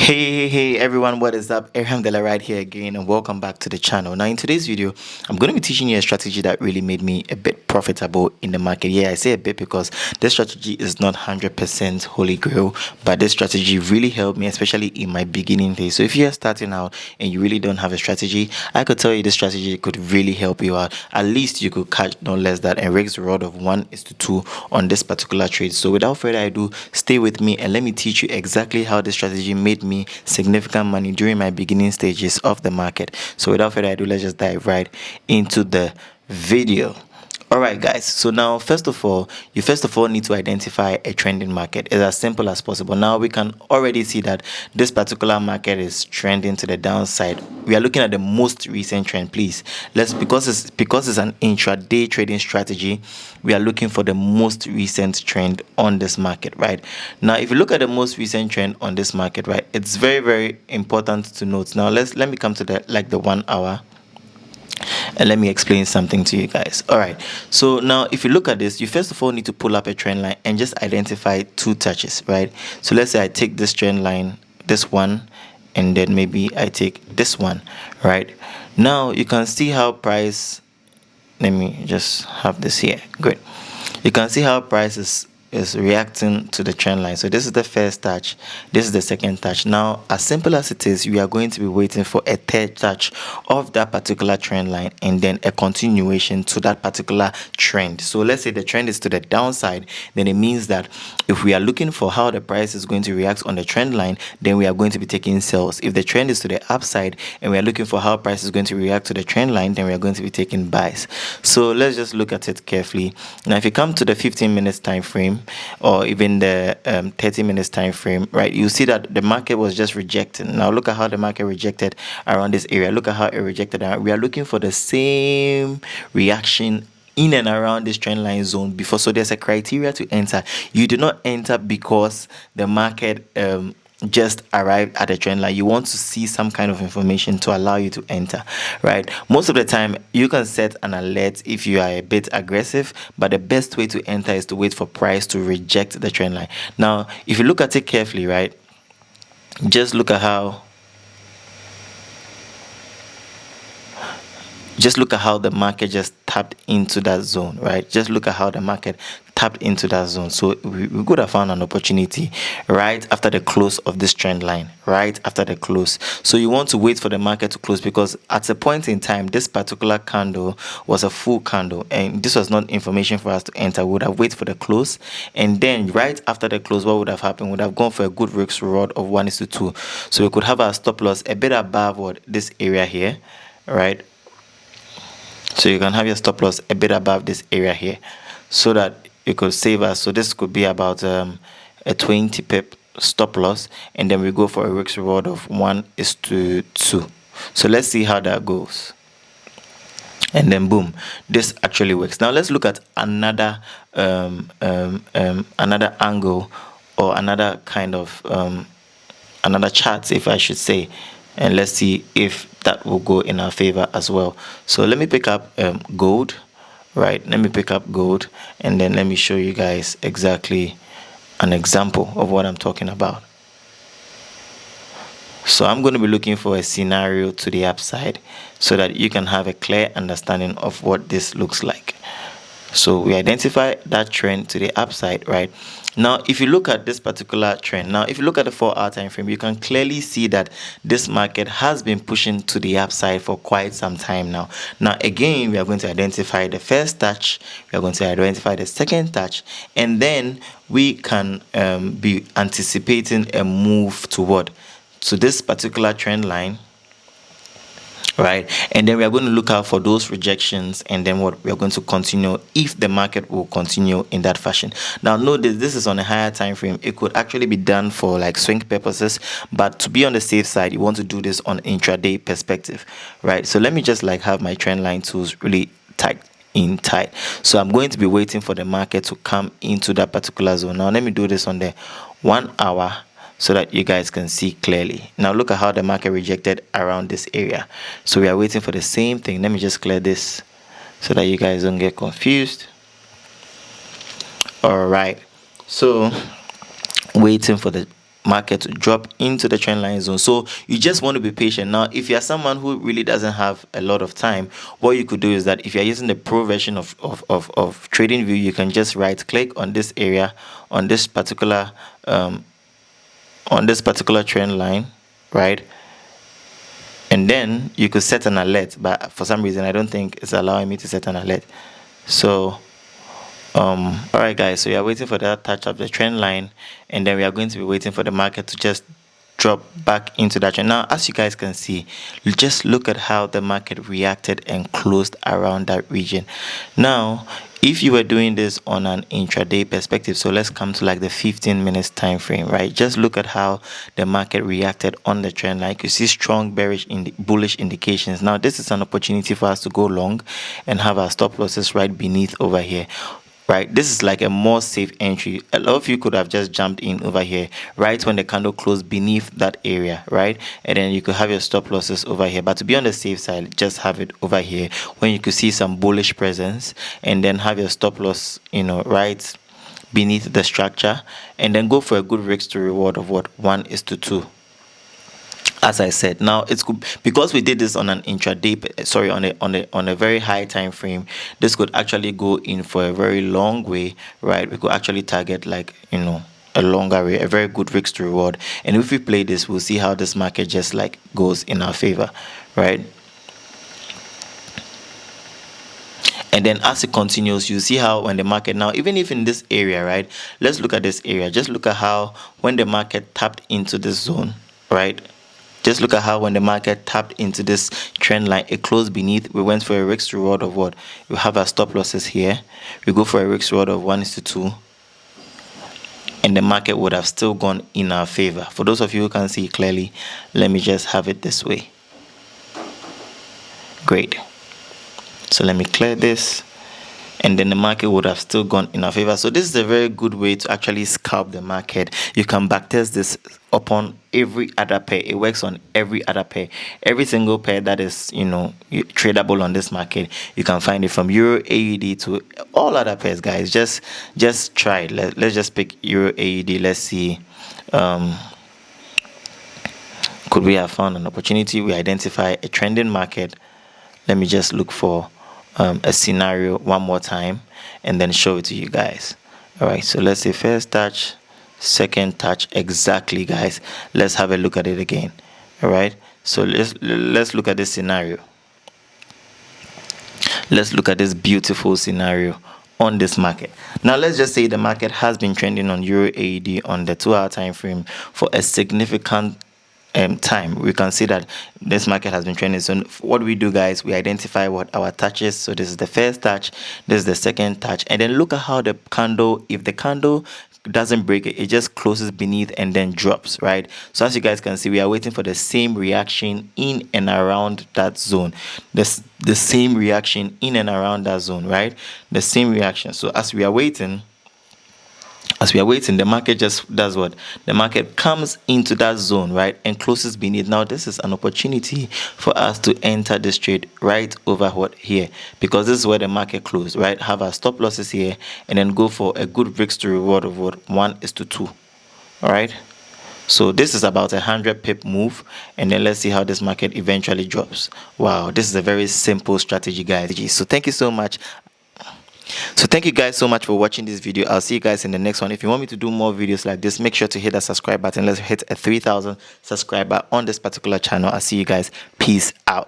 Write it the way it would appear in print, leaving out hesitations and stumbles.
Hey everyone, what is up? Dela right here again, and welcome back to the channel. Now in today's video, I'm going to be teaching you a strategy that really made me a bit profitable in the market. Yeah, I say a bit because this strategy is not 100% holy grail, but this strategy really helped me, especially in my beginning days. So if you're starting out and you really don't have a strategy, I could tell you this strategy could really help you out. At least you could catch no less than a risk reward of 1:2 on this particular trade. So without further ado, stay with me and let me teach you exactly how this strategy made me significant money during my beginning stages of the market. So without further ado, let's just dive right into the video. Alright guys, so now first of all need to identify a trending market. It's as simple as possible. Now we can already see that this particular market is trending to the downside. We are looking at the most recent trend. Please, because it's an intraday trading strategy, we are looking for the most recent trend on this market, right? Now if you look at the most recent trend on this market, right, it's very important to note. Now let me come to the 1 hour, and let me explain something to you guys. All right, so now if you look at this, you first of all need to pull up a trend line and just identify two touches, right? So let's say I take this trend line, this one, and then maybe I take this one, right? Now you can see how price, let me just have this here. Great. You can see how price is reacting to the trend line. So this is the first touch, this is the second touch. Now as simple as it is, we are going to be waiting for a third touch of that particular trend line and then a continuation to that particular trend. So let's say the trend is to the downside, then it means that if we are looking for how the price is going to react on the trend line, then we are going to be taking sells. If the trend is to the upside and we are looking for how price is going to react to the trend line, then we are going to be taking buys. So let's just look at it carefully. Now if you come to the 15 minutes time frame, or even the 30 minutes time frame, right, you see that the market was just rejected. Now look at how the market rejected around this area. Look at how it rejected. We are looking for the same reaction in and around this trend line zone before. So there's a criteria to enter. You do not enter because the market just arrived at the trend line. You want to see some kind of information to allow you to enter, right? Most of the time you can set an alert if you are a bit aggressive, but the best way to enter is to wait for price to reject the trend line. Now if you look at it carefully, right, just look at how the market just tapped into that zone, right? Just look at how the market tapped into that zone. So we could have found an opportunity right after the close of this trend line, right after the close. So you want to wait for the market to close, because at a point in time this particular candle was a full candle and this was not information for us to enter. We would have waited for the close, and then right after the close, what would have happened? Would have gone for a good risk reward of 1:2. So we could have our stop loss a bit above what this area here, right? So you can have your stop loss a bit above this area here so that you could save us. So this could be about a 20 pip stop loss, and then we go for a risk reward of 1:2. So let's see how that goes, and then boom, this actually works. Now let's look at another another angle, or another kind of another chart, if I should say, and let's see if that will go in our favor as well. So let me pick up gold, right? Let me pick up gold, and then let me show you guys exactly an example of what I'm talking about. So I'm going to be looking for a scenario to the upside so that you can have a clear understanding of what this looks like. So we identify that trend to the upside, right? Now if you look at this particular trend, now if you look at the 4-hour time frame, you can clearly see that this market has been pushing to the upside for quite some time now. Now again, we are going to identify the first touch, we are going to identify the second touch, and then we can be anticipating a move toward to this particular trend line, right? And then we are going to look out for those rejections, and then what we are going to continue if the market will continue in that fashion. Now note this is on a higher time frame. It could actually be done for like swing purposes, but to be on the safe side, you want to do this on intraday perspective, right? So let me just like have my trend line tools really tight. So I'm going to be waiting for the market to come into that particular zone. Now let me do this on the 1 hour so that you guys can see clearly. Now look at how the market rejected around this area. So we are waiting for the same thing. Let me just clear this so that you guys don't get confused. All right, so waiting for the market to drop into the trend line zone. So you just want to be patient. Now if you're someone who really doesn't have a lot of time, what you could do is that if you're using the pro version of trading view, you can just right click on this area, on this particular trend line, right? And then you could set an alert, but for some reason I don't think it's allowing me to set an alert. So all right guys, so we are waiting for that touch of the trend line, and then we are going to be waiting for the market to just drop back into that trend. Now as you guys can see, just look at how the market reacted and closed around that region. Now if you were doing this on an intraday perspective, so let's come to like the 15 minutes time frame, right? Just look at how the market reacted on the trend line. You see strong bearish bullish indications. Now this is an opportunity for us to go long and have our stop losses right beneath over here, right? This is like a more safe entry. A lot of you could have just jumped in over here right when the candle closed beneath that area, right? And then you could have your stop losses over here, but to be on the safe side, just have it over here when you could see some bullish presence, and then have your stop loss, you know, right beneath the structure, and then go for a good risk to reward of what 1:2. As I said, now it's good because we did this on an intraday, sorry, on a very high time frame. This could actually go in for a very long way, right? We could actually target, like, you know, a longer way, a very good risk to reward. And if we play this, we'll see how this market just like goes in our favor, right? And then as it continues, you see how when the market, now even if in this area, right, let's look at this area, just look at how when the market tapped into this zone, right? Just look at how when the market tapped into this trend line, it closed beneath. We went for a risk reward of what? We have our stop losses here. We go for a risk reward of 1:2. And the market would have still gone in our favor. For those of you who can see clearly, let me just have it this way. Great. So let me clear this. And then the market would have still gone in our favor. So this is a very good way to actually scalp the market. You can backtest this upon every other pair. It works on every other pair. Every single pair that is, you know, tradable on this market, you can find it from Euro AUD to all other pairs, guys. Just try it. Let's just pick Euro AUD. Let's see. Could we have found an opportunity? We identify a trending market. Let me just look for a scenario one more time and then show it to you guys. All right, so let's say first touch, second touch, exactly, guys. Let's have a look at it again. All right, so let's look at this scenario. Let's look at this beautiful scenario on this market. Now let's just say the market has been trending on Euro AUD on the 2-hour time frame for a significant time. We can see that this market has been trending. So what we do, guys, we identify what our touch is. So this is the first touch, this is the second touch, and then look at how the candle, if the candle doesn't break it, it just closes beneath and then drops, right? So as you guys can see, we are waiting for the same reaction in and around that zone. The same reaction in and around that zone, right? The same reaction. So as we are waiting, the market just does what? The market comes into that zone, right, and closes beneath. Now this is an opportunity for us to enter this trade right over what here, because this is where the market closed, right? Have our stop losses here and then go for a good risk to reward of what? 1:2. All right, so this is about 100 pip move, and then let's see how this market eventually drops. Wow, this is a very simple strategy, guys. So thank you so much. So thank you guys so much for watching this video. I'll see you guys in the next one. If you want me to do more videos like this, make sure to hit that subscribe button. Let's hit a 3,000 subscriber on this particular channel. I'll see you guys. Peace out.